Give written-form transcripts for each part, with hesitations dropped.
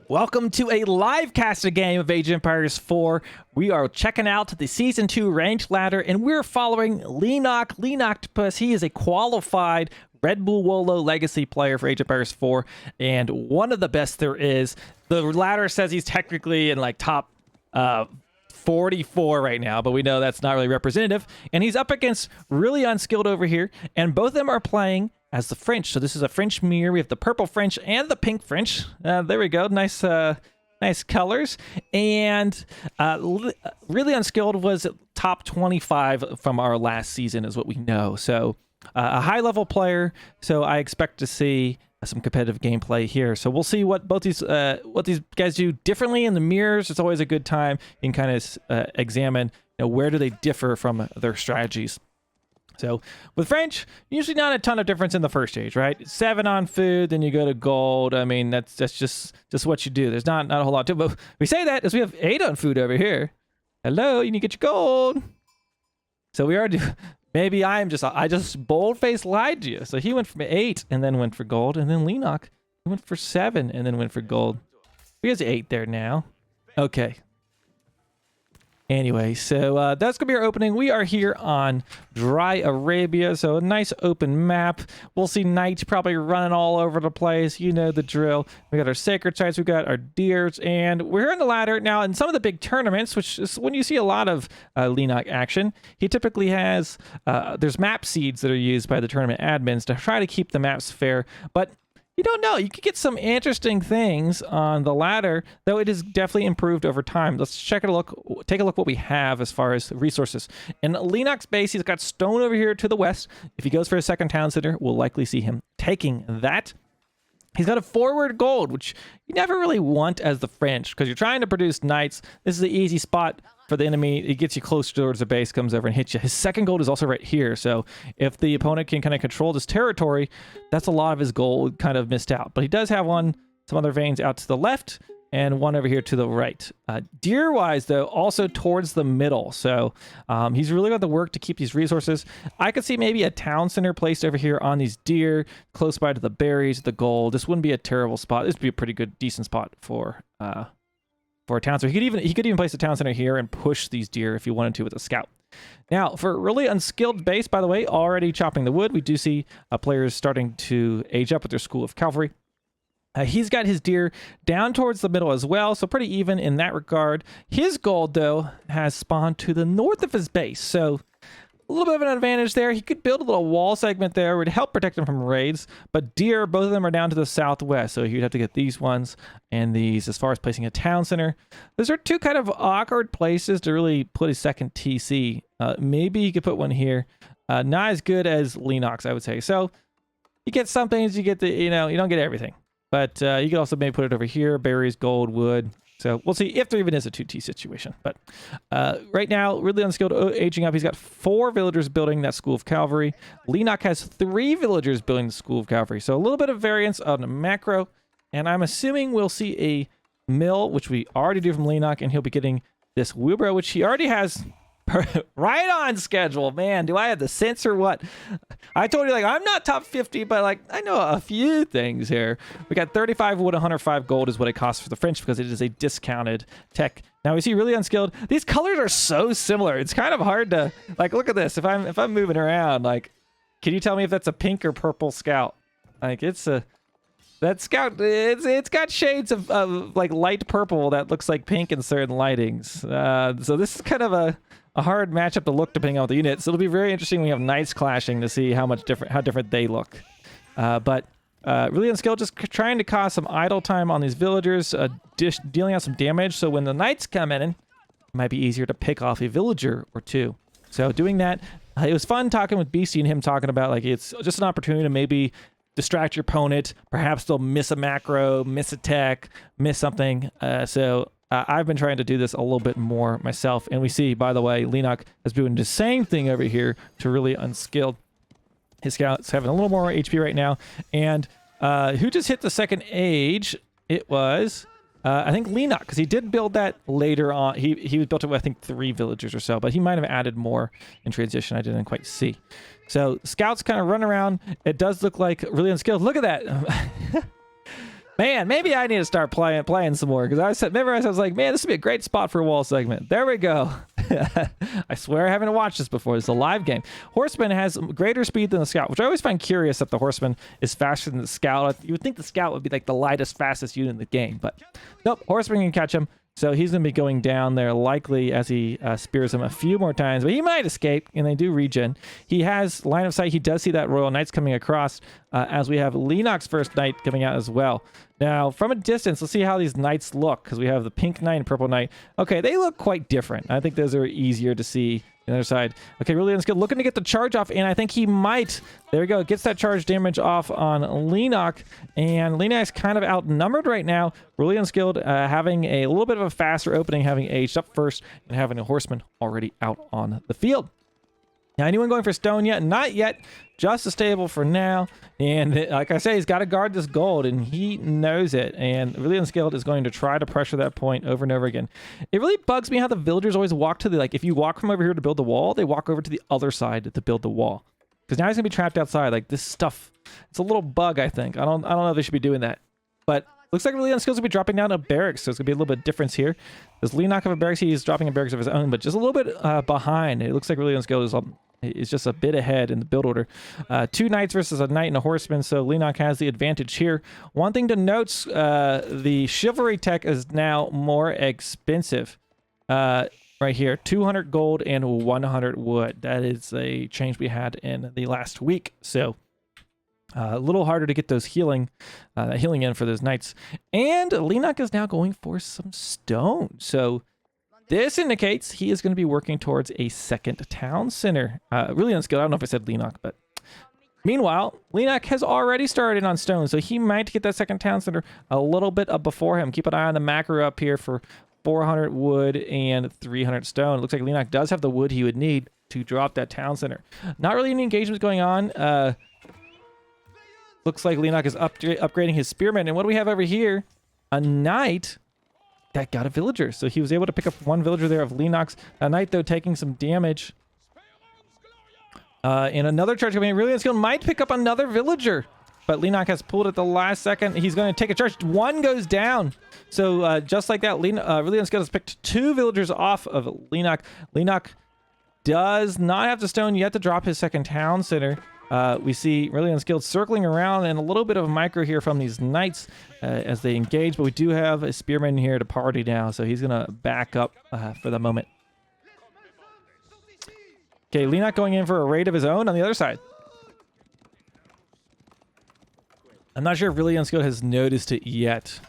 Welcome to a live casted game of Age of Empires 4. We are checking out the Season 2 ranked ladder, and we're following Leenock. He is a qualified Red Bull Wolo legacy player for Age of Empires 4, and one of the best there is. The ladder says he's technically in like top 44 right now, but we know that's not really representative. And he's up against ReallyUnskilled over here, and both of them are playing as the French. So this is a French mirror. We have the purple French and the pink French. There we go. Nice colors. And ReallyUnskilled was top 25 from our last season is what we know. So a high level player. So I expect to see some competitive gameplay here. So we'll see what these guys do differently in the mirrors. It's always a good time. You can kind of examine, where do they differ from their strategies. So with French, usually not a ton of difference in the first stage, right? 7 on food, then you go to gold. I mean, that's just what you do. There's not a whole lot to it. But we say that as we have 8 on food over here. Hello, you need to get your gold. So we already, maybe I just bold-faced lied to you. So he went for 8 and then went for gold. And then Leenock, he went for 7 and then went for gold. He has 8 there now. Okay. Anyway, so that's going to be our opening. We are here on Dry Arabia, so a nice open map. We'll see knights probably running all over the place. You know the drill. We got our sacred sites, we got our deers, and we're here on the ladder. Now, in some of the big tournaments, which is when you see a lot of Leenock action, he typically has, there's map seeds that are used by the tournament admins to try to keep the maps fair, but you don't know. You could get some interesting things on the ladder, though it is definitely improved over time. Let's take a look what we have as far as resources. In Leenock's base, he's got stone over here to the west. If he goes for a second town center, we'll likely see him taking that. He's got a forward gold, which you never really want as the French, because you're trying to produce knights. This is the easy spot for the enemy. It gets you closer towards the base, comes over and hits you. His second gold is also right here, so if the opponent can kind of control this territory, that's a lot of his gold kind of missed out. But he does have some other veins out to the left, and one over here to the right. Deer-wise, though, also towards the middle. So he's really got the work to keep these resources. I could see maybe a town center placed over here on these deer, close by to the berries, the gold. This wouldn't be a terrible spot. This would be a pretty good, decent spot for a town center. He could even place a town center here and push these deer if he wanted to with a scout. Now, for ReallyUnskilled base, by the way, already chopping the wood. We do see players starting to age up with their School of Cavalry. He's got his deer down towards the middle as well, so pretty even in that regard. His gold, though, has spawned to the north of his base, so a little bit of an advantage there. He could build a little wall segment there, would help protect him from raids, but deer, both of them are down to the southwest, so you'd have to get these ones and these as far as placing a town center. Those are two kind of awkward places to really put a second TC. Maybe you could put one here. Not as good as Leenock's, I would say. So you get some things, you get the, you don't get everything. But you can also maybe put it over here, berries, gold, wood. So we'll see if there even is a 2T situation. But right now, ReallyUnskilled aging up. He's got 4 villagers building that School of Cavalry. Leenock has 3 villagers building the School of Cavalry. So a little bit of variance on the macro. And I'm assuming we'll see a mill, which we already do from Leenock. And he'll be getting this wheelbarrow, which he already has right on schedule. Man, do I have the sense or what? I told you, I'm not top 50, but I know a few things here. We got 35 wood, 105 gold is what it costs for the French because it is a discounted tech. Now we see ReallyUnskilled. These colors are so similar. It's kind of hard to look at this. If I'm moving around, can you tell me if that's a pink or purple scout? That scout, it's got shades of light purple that looks like pink in certain lightings. So this is kind of a hard matchup to look depending on the unit. So it'll be very interesting when we have knights clashing to see how different they look. But ReallyUnskilled just trying to cause some idle time on these villagers, dealing out some damage. So when the knights come in, it might be easier to pick off a villager or two. So doing that, it was fun talking with BC and him talking about it's just an opportunity to maybe distract your opponent. Perhaps they'll miss a macro, miss a tech, miss something. I've been trying to do this a little bit more myself. And we see, by the way, Leenock is doing the same thing over here to ReallyUnskilled. His scout's having a little more HP right now. And who just hit the second age? It was, I think, Leenock, because he did build that later on. He built it with, I think, 3 villagers or so, but he might have added more in transition. I didn't quite see. So scouts kind of run around. It does look like ReallyUnskilled. Look at that. Man, maybe I need to start playing some more, because I was like, man, this would be a great spot for a wall segment. There we go. I swear I haven't watched this before. It's a live game. Horseman has greater speed than the Scout, which I always find curious that the Horseman is faster than the Scout. You would think the Scout would be like the lightest, fastest unit in the game, but nope, Horseman can catch him. So he's going to be going down there likely as he spears him a few more times, but he might escape, and they do regen. He has line of sight. He does see that Royal Knights coming across as we have Leenock's first Knight coming out as well. Now, from a distance, let's see how these Knights look, because we have the Pink Knight and Purple Knight. Okay, they look quite different. I think those are easier to see on the other side. Okay, ReallyUnskilled looking to get the charge off, and I think he might. There we go. Gets that charge damage off on Leenock, and Leenock's kind of outnumbered right now. ReallyUnskilled having a little bit of a faster opening, having aged up first, and having a Horseman already out on the field. Now, anyone going for stone yet? Not yet. Just a stable for now. And like I say, he's got to guard this gold, and he knows it. And ReallyUnskilled is going to try to pressure that point over and over again. It really bugs me how the villagers always walk to the, like, if you walk from over here to build the wall, they walk over to the other side to build the wall. Because now he's going to be trapped outside. Like, this stuff, it's a little bug, I think. I don't know if they should be doing that. But looks like ReallyUnskilled will be dropping down a barracks, so it's going to be a little bit of difference here. Does Leenock have a barracks? He's dropping a barracks of his own, but just a little bit behind. It looks like ReallyUnskilled is just a bit ahead in the build order. 2 Knights versus a Knight and a Horseman, so Leenock has the advantage here. One thing to note, the Chivalry tech is now more expensive. Right here, 200 gold and 100 wood. That is a change we had in the last week, so a little harder to get those healing in for those Knights. And Leenock is now going for some stone, so this indicates he is going to be working towards a second town center. ReallyUnskilled, I don't know if I said Leenock, but meanwhile, Leenock has already started on stone, so he might get that second town center a little bit up before him. Keep an eye on the macro up here for 400 wood and 300 stone. It looks like Leenock does have the wood he would need to drop that town center. Not really any engagements going on. Looks like Leenock is upgrading his spearmen. And what do we have over here? A Knight that got a villager. So he was able to pick up one villager there of Leenock's. A Knight, though, taking some damage. And another charge coming in. ReallyUnskilled might pick up another villager. But Leenock has pulled at the last second. He's going to take a charge. One goes down. So just like that, ReallyUnskilled has picked 2 villagers off of Leenock. Leenock does not have the stone yet to drop his second town center. We see ReallyUnskilled circling around, and a little bit of micro here from these Knights as they engage, but we do have a Spearman here to party now, so he's going to back up for the moment. Okay, Leenock going in for a raid of his own on the other side. I'm not sure if ReallyUnskilled has noticed it yet.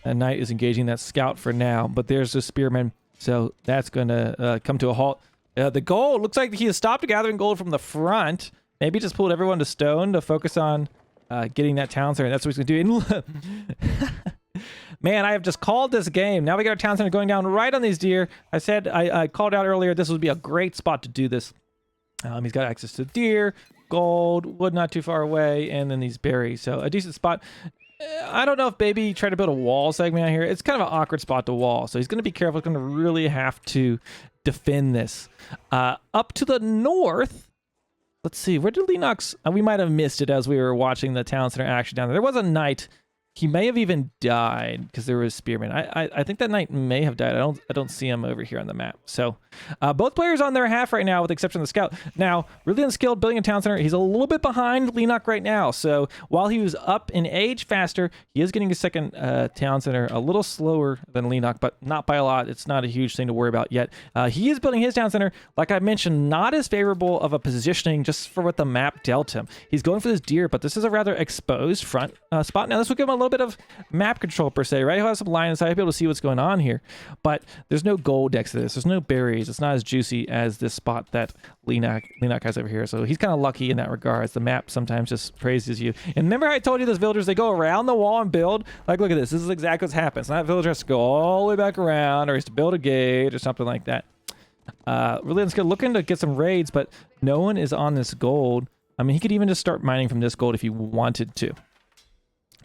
A Knight is engaging that Scout for now, but there's the Spearman, so that's going to come to a halt. The gold, looks like he has stopped gathering gold from the front. Maybe just pulled everyone to stone to focus on getting that town center. That's what he's going to do. Man, I have just called this game. Now we got our town center going down right on these deer. I said, I called out earlier, this would be a great spot to do this. He's got access to deer, gold, wood not too far away, and then these berries. So a decent spot. I don't know if Baby tried to build a wall segment out here. It's kind of an awkward spot to wall. So he's going to be careful. He's going to really have to defend this. Up to the north, let's see, where did Leenock's... we might have missed it as we were watching the town center action down there. There was a Knight. He may have even died because there was Spearman. I think that Knight may have died. I don't see him over here on the map. So both players on their half right now with the exception of the Scout. Now, ReallyUnskilled building a town center. He's a little bit behind Leenock right now. So while he was up in age faster, he is getting a second town center a little slower than Leenock, but not by a lot. It's not a huge thing to worry about yet. He is building his town center, like I mentioned, not as favorable of a positioning just for what the map dealt him. He's going for this deer, but this is a rather exposed front spot. Now, this will give him a little bit of map control per se, right? He'll have some line inside, he'll be able to see what's going on here, but there's no gold next to this. There's no berries. It's not as juicy as this spot that Leenock has over here. So he's kind of lucky in that regards. The map sometimes just praises you. And remember how I told you those villagers, they go around the wall and build? Like, look at this. This is exactly what happens. So that villager has to go all the way back around, or he has to build a gate or something like that. ReallyUnskilled looking to get some raids, but no one is on this gold. I mean, he could even just start mining from this gold if he wanted to.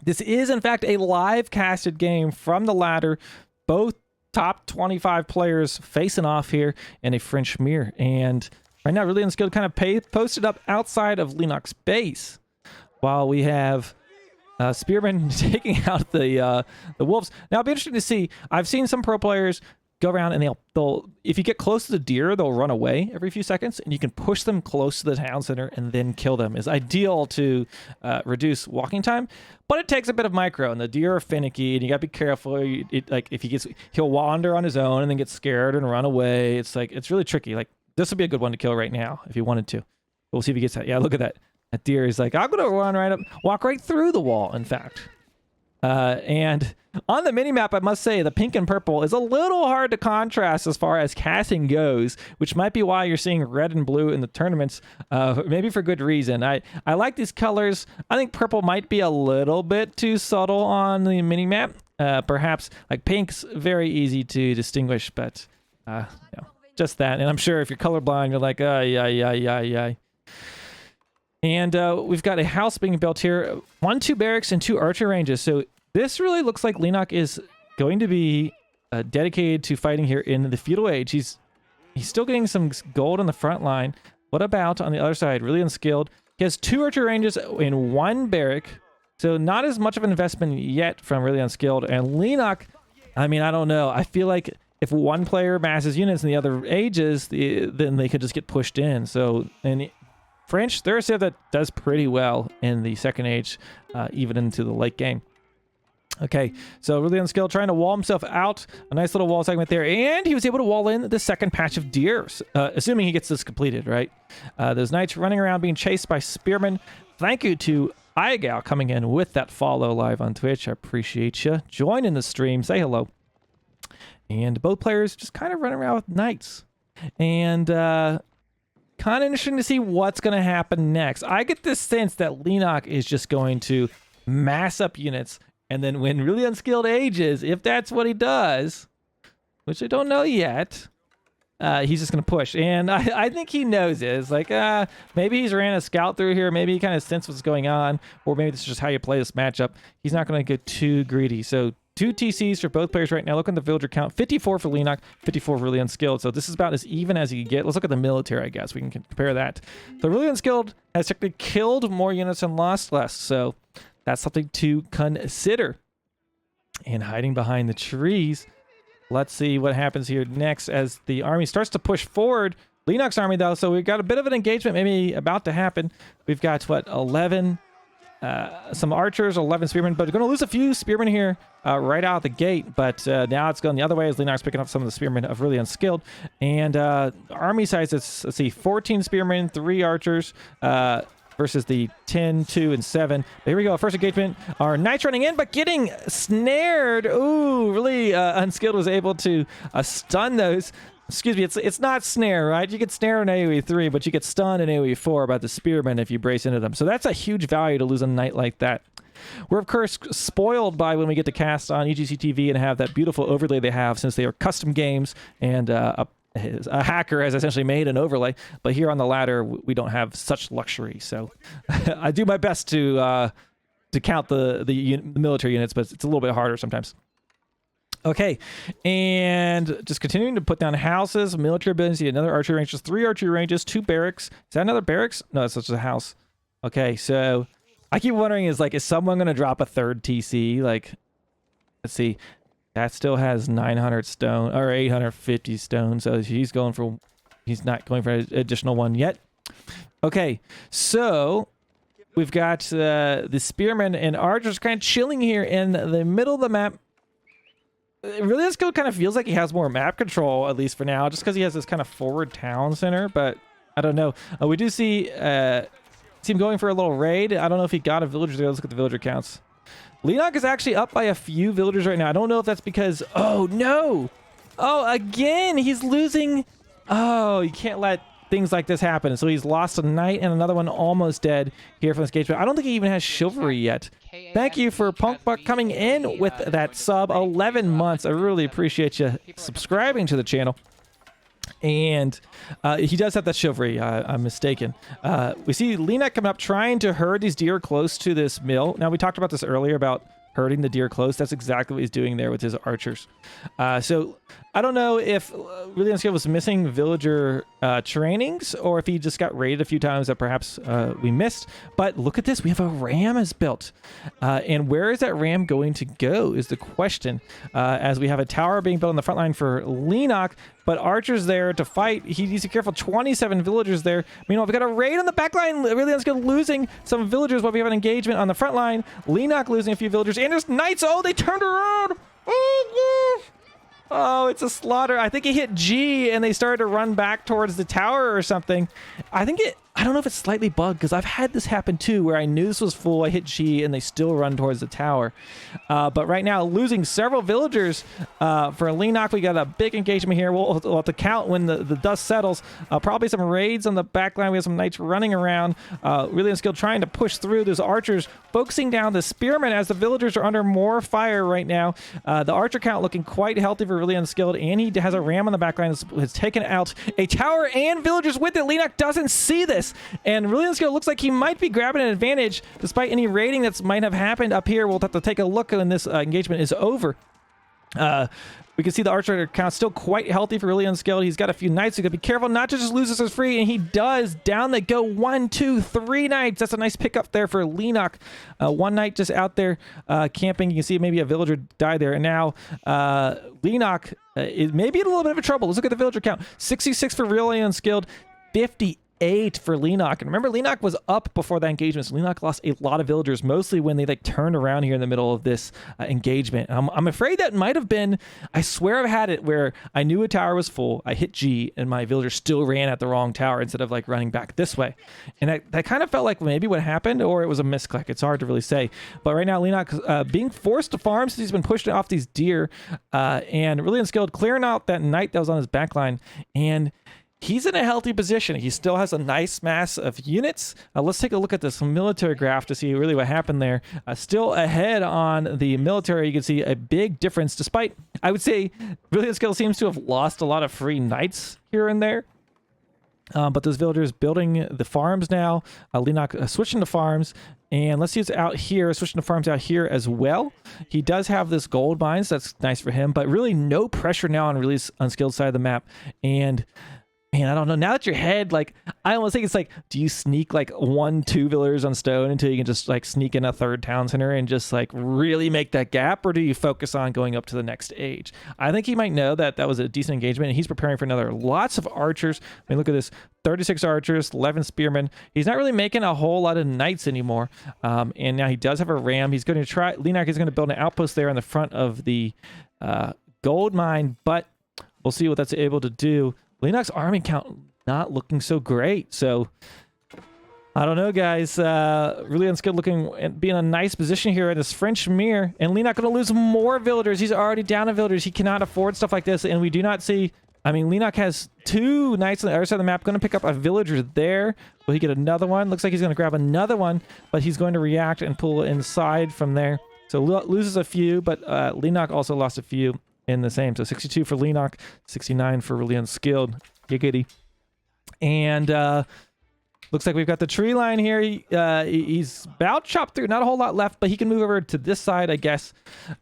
This is, in fact, a live casted game from the ladder. Both top 25 players facing off here in a French mirror. And right now, ReallyUnskilled kind of posted up outside of Leenock's base, while we have Spearman taking out the wolves. Now it'll be interesting to see. I've seen some pro players go around and they'll if you get close to the deer, they'll run away every few seconds, and you can push them close to the town center and then kill them. Is ideal to reduce walking time, but it takes a bit of micro, and the deer are finicky, and you gotta be careful. Like if he'll wander on his own and then get scared and run away. It's really tricky. Like this would be a good one to kill right now if you wanted to. We'll see if he gets that. Yeah, look at that. That deer is like, I'm gonna run right up, walk right through the wall. In fact. And on the mini-map, I must say, the pink and purple is a little hard to contrast as far as casting goes, which might be why you're seeing red and blue in the tournaments, maybe for good reason. I like these colors. I think purple might be a little bit too subtle on the mini-map. Perhaps, like, pink's very easy to distinguish, but, just that. And I'm sure if you're colorblind, you're like, yeah. And we've got a house being built here. 2 barracks and 2 archer ranges. So this really looks like Leenock is going to be dedicated to fighting here in the feudal age. He's still getting some gold on the front line. What about on the other side? Really unskilled. He has 2 archer ranges in 1 barrack. So not as much of an investment yet from really unskilled. And Leenock, I mean, I don't know. I feel like if one player masses units and the other ages, then they could just get pushed in. So, and French, they're a civ that does pretty well in the second age, even into the late game. Okay, so really unskilled, trying to wall himself out. A nice little wall segment there, and he was able to wall in the second patch of deer, assuming he gets this completed, right? Those knights running around being chased by spearmen. Thank you to Igal coming in with that follow live on Twitch. I appreciate you. Join in the stream, say hello. And both players just kind of running around with knights. And kind of interesting to see what's going to happen next. I get this sense that Leenock is just going to mass up units, and then when really unskilled ages, if that's what he does, which I don't know yet, he's just going to push. And I think he knows it. It's like, maybe he's ran a scout through here. Maybe he kind of sensed what's going on, or maybe this is just how you play this matchup. He's not going to get too greedy. So 2 TCs for both players right now. Look at the villager count. 54 for Leenock, 54 for really unskilled. So this is about as even as you can get. Let's look at the military, I guess. We can compare that. The really unskilled has technically killed more units and lost less. So that's something to consider. And hiding behind the trees. Let's see what happens here next as the army starts to push forward. Leenock's army, though, so we've got a bit of an engagement maybe about to happen. We've got, what, 11... some archers, 11 spearmen, but we're going to lose a few spearmen here right out of the gate. But now it's going the other way as Leenock's picking up some of the spearmen of really unskilled. And army size is, let's see, 14 spearmen, 3 archers versus the 10, 2, and 7. But here we go. First engagement. Our knights running in, but getting snared. Ooh, really unskilled was able to stun those. Excuse me, it's not snare, right? You get snare in AoE3, but you get stunned in AoE4 by the spearmen if you brace into them. So that's a huge value to lose a knight like that. We're, of course, spoiled by when we get to cast on EGC TV and have that beautiful overlay they have, since they are custom games, and a hacker has essentially made an overlay. But here on the ladder, we don't have such luxury. So I do my best to count the military units, but it's a little bit harder sometimes. Okay, and just continuing to put down houses, military buildings, another archery range, just 3 archery ranges, 2 barracks. Is that another barracks? No, it's just a house. Okay, so I keep wondering, is someone going to drop a 3rd TC? Like, let's see, that still has 900 stone, or 850 stone, so he's not going for an additional one yet. Okay, so we've got the spearmen and archers kind of chilling here in the middle of the map. Really, this kind of feels like he has more map control, at least for now, just because he has this kind of forward town center, but I don't know. We do see him going for a little raid. I don't know if he got a villager there. Let's look at the villager counts. Leenock is actually up by a few villagers right now. I don't know if that's because... Oh, no! Oh, again! He's losing... Oh, you can't let things like this happen. So he's lost a knight and another one almost dead here from this engagement. I don't think he even has chivalry yet. Thank you for Punkbuck coming in with that sub. 11 months. I really appreciate you subscribing to the channel. And he does have that chivalry. I'm mistaken. We see Leenock coming up trying to herd these deer close to this mill. Now, we talked about this earlier about hurting the deer close. That's exactly what he's doing there with his archers. So I don't know if Really Unskilled was missing villager trainings, or if he just got raided a few times that perhaps we missed. But look at this. We have a ram is built. And where is that ram going to go is the question. As we have a tower being built on the front line for Leenock, but archers there to fight. He needs to be careful. 27 villagers there. Meanwhile, we've got a raid on the back line. Really Unskilled losing some villagers while we have an engagement on the front line. Leenock losing a few villagers. And there's knights. Oh, they turned around. Oh, it's a slaughter. I think it hit G and they started to run back towards the tower or something. I don't know if it's slightly bugged, because I've had this happen too, where I knew this was full, I hit G, and they still run towards the tower. But right now, losing several villagers for Leenock. We got a big engagement here. We'll have to count when the dust settles. Probably some raids on the back line. We have some knights running around. Really Unskilled trying to push through. Those archers focusing down the spearmen as the villagers are under more fire right now. The archer count looking quite healthy for Really Unskilled, and he has a ram on the back line. Has taken out a tower and villagers with it. Leenock doesn't see this. And Really Unskilled looks like he might be grabbing an advantage despite any raiding that might have happened up here. We'll have to take a look when this engagement is over. We can see the archer count still quite healthy for Really Unskilled. He's got a few knights. So you got to be careful not to just lose this as free. And he does. Down they go. 1, 2, 3 knights. That's a nice pickup there for Leenock. One knight just out there camping. You can see maybe a villager died there. And now Leenock is maybe in a little bit of trouble. Let's look at the villager count. 66 for Really Unskilled. 58 for Leenock. And remember, Leenock was up before that engagement, so Leenock lost a lot of villagers, mostly when they turned around here in the middle of this engagement. I'm afraid that might have been, I swear I've had it where I knew a tower was full, I hit G, and my villager still ran at the wrong tower instead of running back this way. And that kind of felt like maybe what happened, or it was a misclick. It's hard to really say. But right now, Leenock being forced to farm since he's been pushed off these deer, and Really Unskilled clearing out that knight that was on his backline, and he's in a healthy position. He still has a nice mass of units. Let's take a look at this military graph to see really what happened there. Still ahead on the military. You can see a big difference, despite, I would say, Really Unskilled seems to have lost a lot of free knights here and there. But those villagers building the farms now. Leenock switching to farms. And let's see what's out here, switching to farms out here as well. He does have this gold mines. That's nice for him. But really no pressure now on Really Unskilled side of the map. And man, I don't know. Now that you're ahead, I almost think it's do you sneak 1, 2 villagers on stone until you can just sneak in a third town center and just really make that gap, or do you focus on going up to the next age? I think he might know that that was a decent engagement, and he's preparing for another. Lots of archers. I mean, look at this: 36 archers, 11 spearmen. He's not really making a whole lot of knights anymore. And now he does have a ram. He's going to try. Leenock is going to build an outpost there on the front of the gold mine, but we'll see what that's able to do. Leenock's army count not looking so great, so I don't know, guys. Really Unskilled looking and being in a nice position here at this French mirror, and Leenock going to lose more villagers. He's already down in villagers. He cannot afford stuff like this, and we do not see. I mean, Leenock has 2 knights on the other side of the map. Going to pick up a villager there. Will he get another one? Looks like he's going to grab another one, but he's going to react and pull inside from there. So loses a few, but Leenock also lost a few in the same. So 62 for Leenock, 69 for Really Unskilled. Giggity. And looks like we've got the tree line here. He's about chopped through. Not a whole lot left, but he can move over to this side, I guess.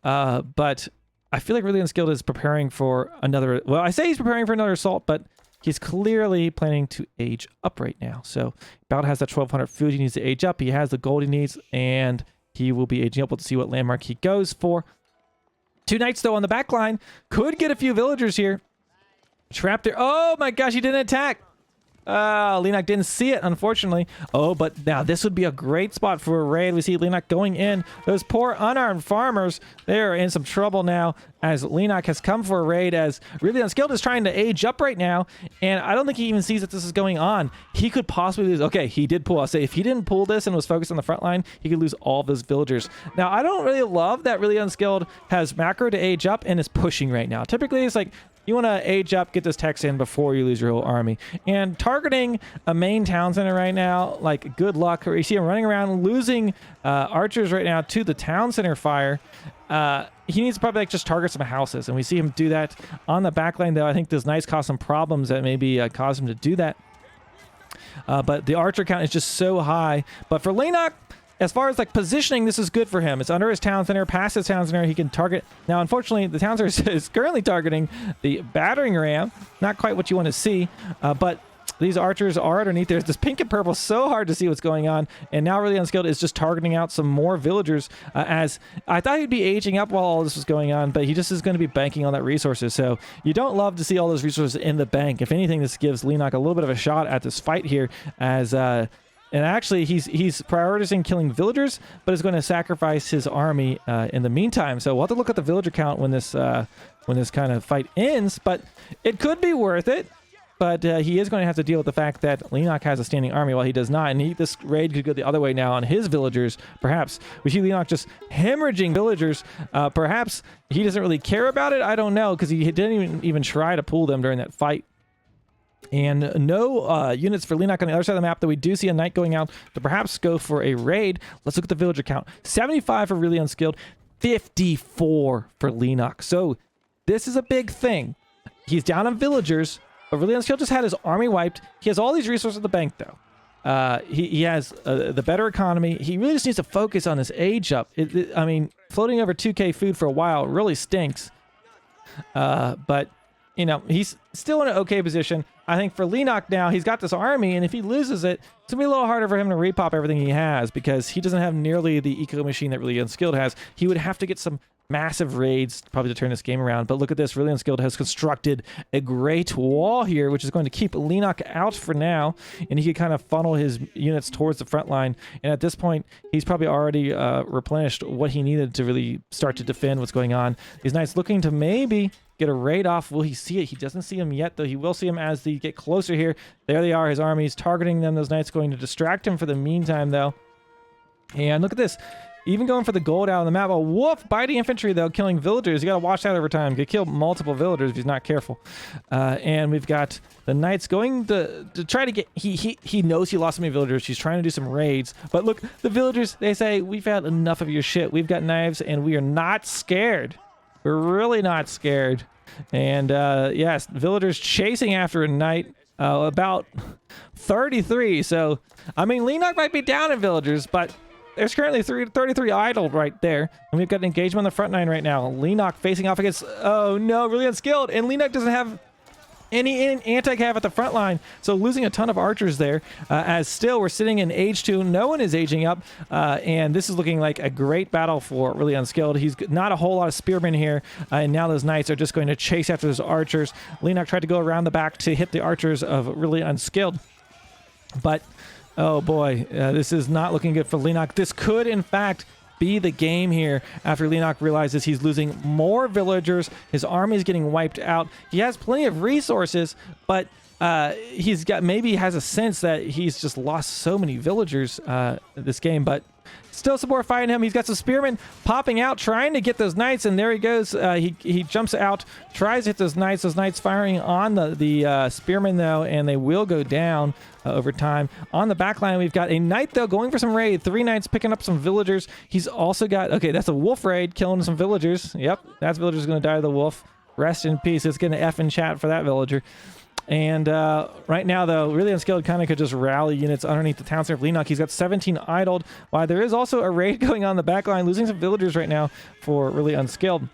But I feel like Really Unskilled is preparing for another. Well, I say he's preparing for another assault, but he's clearly planning to age up right now. So Bout has that 1200 food. He needs to age up. He has the gold he needs, and he will be aging up. We'll see what landmark he goes for. 2 knights, though, on the back line. Could get a few villagers here. Trapped there. Oh, my gosh, he didn't attack. Leenock didn't see it, unfortunately. Oh, but now this would be a great spot for a raid. We see Leenock going in. Those poor unarmed farmers, they're in some trouble now as Leenock has come for a raid, as Really Unskilled is trying to age up right now, and I don't think he even sees that this is going on. He could possibly lose. Okay, he did pull. I'll say if he didn't pull this and was focused on the front line, he could lose all of those villagers. Now, I don't really love that Really Unskilled has macro to age up and is pushing right now. Typically, it's you want to age up, get this text in before you lose your whole army. And targeting a main town center right now, good luck. Or you see him running around, losing archers right now to the town center fire. He needs to probably just target some houses. And we see him do that on the backline, though. I think those knights cause some problems that maybe cause him to do that. But the archer count is just so high. But for Leenock, as far as like positioning, this is good for him. It's under his town center, past his town center. He can target. Now, unfortunately, the town center is currently targeting the battering ram. Not quite what you want to see, but these archers are underneath there. This pink and purple, so hard to see what's going on. And now Really Unskilled is just targeting out some more villagers, as I thought he'd be aging up while all this was going on, but he just is going to be banking on that resources. So you don't love to see all those resources in the bank. If anything, this gives Leenock a little bit of a shot at this fight here, as and actually he's prioritizing killing villagers, but is going to sacrifice his army in the meantime. So we'll have to look at the villager count when this kind of fight ends, but it could be worth it. But he is going to have to deal with the fact that Leenock has a standing army while he does not. And this raid could go the other way now on his villagers, perhaps. We see Leenock just hemorrhaging villagers. Perhaps he doesn't really care about it. I don't know, because he didn't even try to pull them during that fight. And no units for Leenock on the other side of the map, though we do see a knight going out to perhaps go for a raid. Let's look at the villager count. 75 for Really Unskilled, 54 for Leenock. So this is a big thing. He's down on villagers, but Really Unskilled just had his army wiped. He has all these resources at the bank, though. He has the better economy. He really just needs to focus on his age up. I mean, floating over 2k food for a while really stinks. But, you know, he's still in an okay position. I think for Leenock now, he's got this army, and if he loses it, it's going to be a little harder for him to repop everything he has, because he doesn't have nearly the eco machine that Really Unskilled has. He would have to get some massive raids probably to turn this game around. But look at this. Really Unskilled has constructed a great wall here, which is going to keep Leenock out for now, and he can kind of funnel his units towards the front line. And at this point, he's probably already replenished what he needed to really start to defend what's going on. These knights looking to maybe get a raid off. Will he see it? He doesn't see him yet, though he will see him as they get closer here. There they are, his armies targeting them. Those knights going to distract him for the meantime, though. And look at this. Even going for the gold out on the map. A woof! Biting infantry, though, killing villagers. You got to watch that over time. Could kill multiple villagers if he's not careful. And we've got the knights going to try to get... He knows he lost so many villagers. He's trying to do some raids. But look, the villagers, they say, we've had enough of your shit. We've got knives, and we are not scared. We're really not scared. And, yes, villagers chasing after a knight. About 33. So, I mean, Leenock might be down in villagers, but... there's currently 33 idle right there. And we've got an engagement on the front line right now. Leenock facing off against... oh, no, Really Unskilled. And Leenock doesn't have any anti-cav at the front line. So losing a ton of archers there. As still, we're sitting in age 2. No one is aging up. And this is looking like a great battle for Really Unskilled. He's not a whole lot of spearmen here. And now those knights are just going to chase after those archers. Leenock tried to go around the back to hit the archers of Really Unskilled. But... oh boy, this is not looking good for Leenock. This could, in fact, be the game here after Leenock realizes he's losing more villagers. His army is getting wiped out. He has plenty of resources, but maybe has a sense that he's just lost so many villagers this game, but still some more fighting him. He's got some spearmen popping out, trying to get those knights, and there he goes. He jumps out, tries to hit those knights. Those knights firing on the spearmen, though, and they will go down over time. On the back line, we've got a knight, though, going for some raid. 3 knights picking up some villagers. He's also got... okay, that's a wolf raid, killing some villagers. Yep, that villager's going to die to the wolf. Rest in peace. Let's get an F in chat for that villager. And right now, though, Really Unskilled kind of could just rally units underneath the town center of Leenock. He's got 17 idled. While there is also a raid going on the back line, losing some villagers right now for Really Unskilled.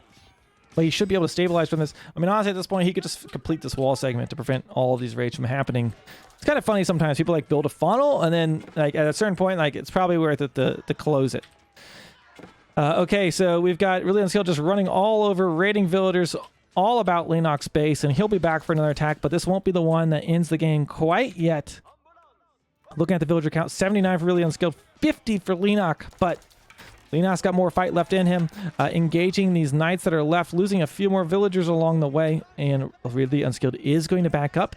But he should be able to stabilize from this. I mean, honestly, at this point, he could just complete this wall segment to prevent all of these raids from happening. It's kind of funny sometimes. People like build a funnel, and then like at a certain point, like it's probably worth it to close it. Okay, so we've got Really Unskilled just running all over, raiding villagers, all about Leenock's base, and he'll be back for another attack, but this won't be the one that ends the game quite yet. Looking at the villager count, 79 for Really Unskilled, 50 for Leenock, but Leenock's got more fight left in him, engaging these knights that are left, losing a few more villagers along the way, and Really Unskilled is going to back up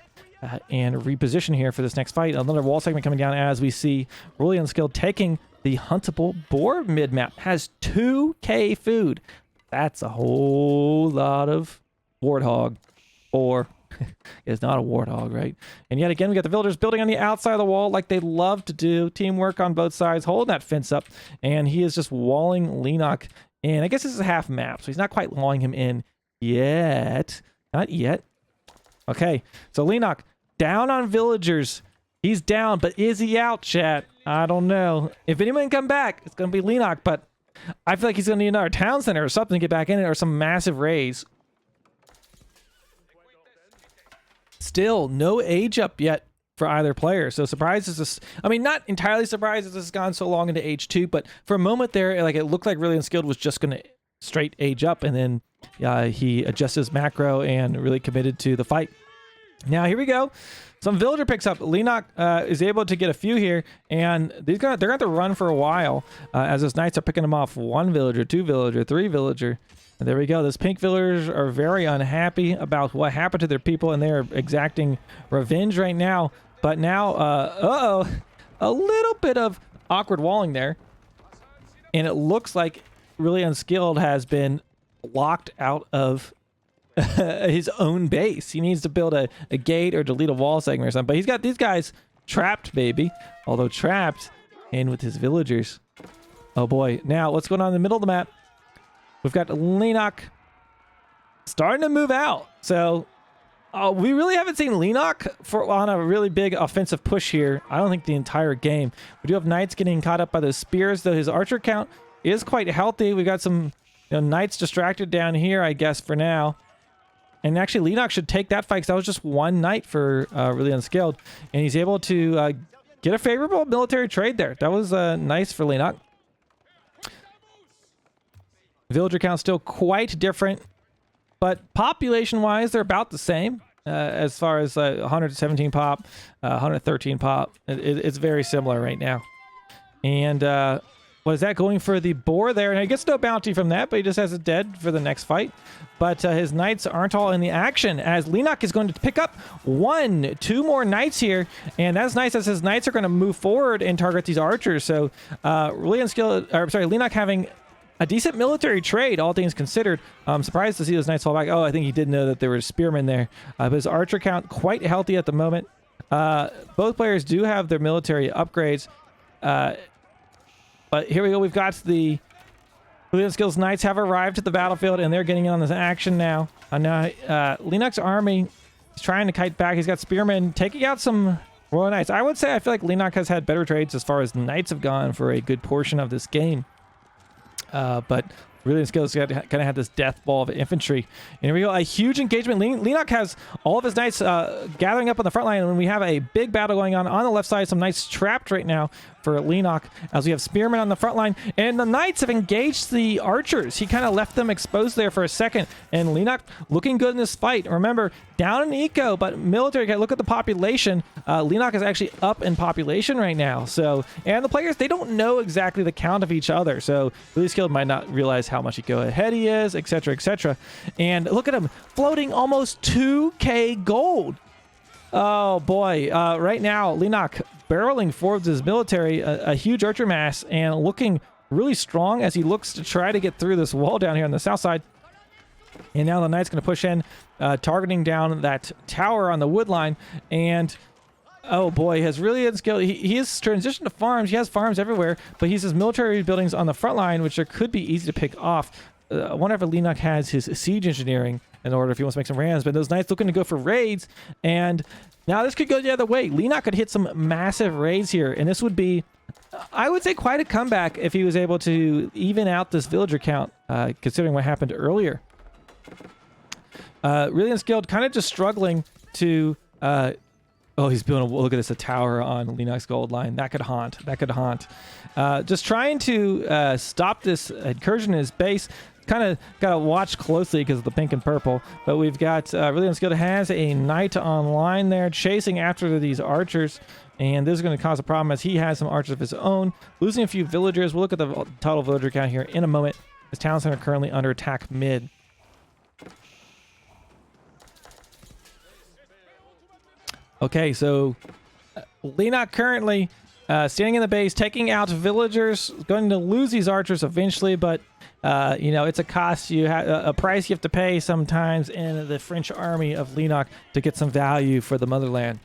and reposition here for this next fight. Another wall segment coming down as we see Really Unskilled taking the huntable boar mid-map. Has 2k food. That's a whole lot of warthog. Or it's not a warthog, right? And yet again, we got the villagers building on the outside of the wall like they love to do. Teamwork on both sides, holding that fence up. And he is just walling Leenock in. I guess this is a half map, so he's not quite walling him in yet. Not yet. Okay, so Leenock down on villagers. He's down, but is he out, chat? I don't know. If anyone can come back, it's going to be Leenock, but I feel like he's going to need another town center or something to get back in it, or some massive raise. Still, no age up yet for either player. So surprised is this. I mean, not entirely surprised that this has gone so long into age 2, but for a moment there, like it looked like ReallyUnskilled was just going to straight age up, and then he adjusted his macro and really committed to the fight. Now here we go. Some villager picks up. Leenock is able to get a few here, and they're going to have to run for a while as those knights are picking them off. 1 villager, 2 villager, 3 villager. And there we go. Those pink villagers are very unhappy about what happened to their people, and they are exacting revenge right now. But now, a little bit of awkward walling there, and it looks like ReallyUnskilled has been locked out of his own base. He needs to build a gate or delete a wall segment or something. But he's got these guys trapped, baby. Although trapped in with his villagers. Oh boy. Now, what's going on in the middle of the map? We've got Leenock starting to move out. So, we really haven't seen Leenock on a really big offensive push here. I don't think the entire game. We do have knights getting caught up by those spears, though his archer count is quite healthy. We got some knights distracted down here, I guess, for now. And actually, Leenock should take that fight because that was just 1 knight for ReallyUnskilled. And he's able to get a favorable military trade there. That was nice for Leenock. Villager count still quite different. But population-wise, they're about the same. As far as 117 pop, 113 pop. It's very similar right now. And what is that, going for the boar there? And he gets no bounty from that, but he just has it dead for the next fight. But his knights aren't all in the action, as Leenock is going to pick up 2 more knights here. And that's nice, as his knights are going to move forward and target these archers. So Leenock having a decent military trade, all things considered. I'm surprised to see those knights fall back. Oh, I think he did know that there were spearmen there. But his archer count quite healthy at the moment. Both players do have their military upgrades. But here we go. We've got the ReallyUnskilled's knights have arrived at the battlefield, and they're getting in on this action now. Now, Leenock's army is trying to kite back. He's got spearmen taking out some royal knights. I would say I feel like Leenock has had better trades as far as knights have gone for a good portion of this game. But ReallyUnskilled's kind of had this death ball of infantry. And here we go, a huge engagement. Leenock has all of his knights gathering up on the front line, and we have a big battle going on the left side. Some knights trapped right now for Leenock, as we have spearmen on the front line, and the knights have engaged the archers. He kind of left them exposed there for a second, and Leenock looking good in this fight. Remember, down in eco, but military, look at the population. Leenock is actually up in population right now. So, and the players, they don't know exactly the count of each other, so ReallyUnskilled might not realize how much go ahead he is, etc., etc. And look at him floating almost 2k gold. Oh boy. Right now, Leenock barreling forwards his military, a huge archer mass, and looking really strong as he looks to try to get through this wall down here on the south side. And now the knight's going to push in, targeting down that tower on the wood line. And oh boy, has ReallyUnskilled. He has transitioned to farms. He has farms everywhere, but he has military buildings on the front line, which could be easy to pick off. I wonder if Leenock has his siege engineering in order if he wants to make some rams. But those knights looking to go for raids, and now this could go the other way. Leenock could hit some massive raids here, and this would be, I would say, quite a comeback if he was able to even out this villager count, considering what happened earlier. ReallyUnskilled kind of just struggling to. Oh, he's building look at this, a tower on Leenock's gold line. That could haunt. That could haunt. Just trying to stop this incursion in his base. Kind of got to watch closely because of the pink and purple. But we've got ReallyUnskilled has a knight online there chasing after these archers. And this is going to cause a problem as he has some archers of his own. Losing a few villagers. We'll look at the total villager count here in a moment. His town center currently under attack mid. Okay, so Leenock currently standing in the base, taking out villagers, going to lose these archers eventually, but it's a cost a price you have to pay sometimes in the French army of Leenock to get some value for the motherland.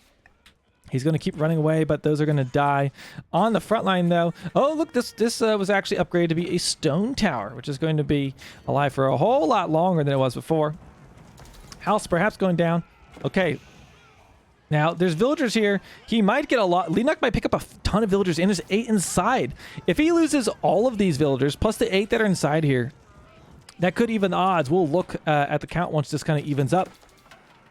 He's going to keep running away, but those are going to die. On the front line, though, oh, look, this was actually upgraded to be a stone tower, which is going to be alive for a whole lot longer than it was before. House perhaps going down. Okay. Now, there's villagers here. He might get a lot. Leenock might pick up a ton of villagers, and there's 8 inside. If he loses all of these villagers, plus the 8 that are inside here, that could even the odds. We'll look at the count once this kind of evens up.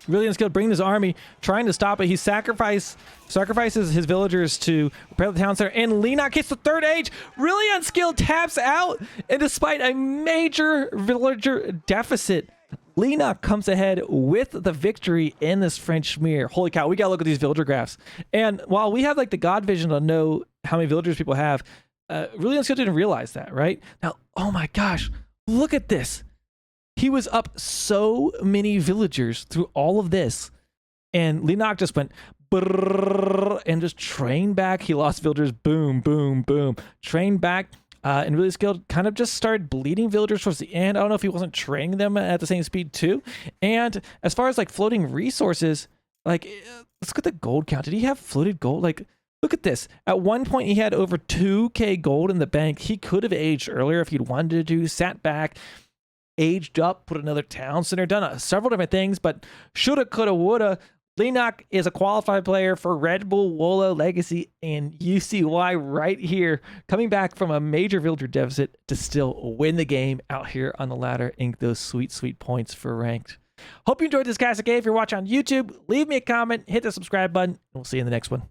ReallyUnskilled bringing his army, trying to stop it. He sacrifices his villagers to repair the town center, and Leenock hits the 3rd age. ReallyUnskilled taps out, and despite a major villager deficit, Leenock comes ahead with the victory in this French smear. Holy cow, we gotta look at these villager graphs. And while we have like the God vision to know how many villagers people have, ReallyUnskilled didn't realize that, right? Now, oh my gosh, look at this. He was up so many villagers through all of this. And Leenock just went brrrr, and just trained back. He lost villagers, boom, boom, boom. Trained back. And ReallyUnskilled kind of just started bleeding villagers towards the end. I don't know if he wasn't training them at the same speed too. And as far as like floating resources, like let's look at the gold count. Did he have floated gold? Like, look at this. At one point, he had over 2K gold in the bank. He could have aged earlier if he'd wanted to, sat back, aged up, put another town center, done several different things, but shoulda, coulda, woulda. Leenock is a qualified player for Red Bull Wolo Legacy, and you see why right here, coming back from a major villager deficit to still win the game out here on the ladder and those sweet, sweet points for ranked. Hope you enjoyed this classic game. If you're watching on YouTube, leave me a comment, hit the subscribe button, and we'll see you in the next one.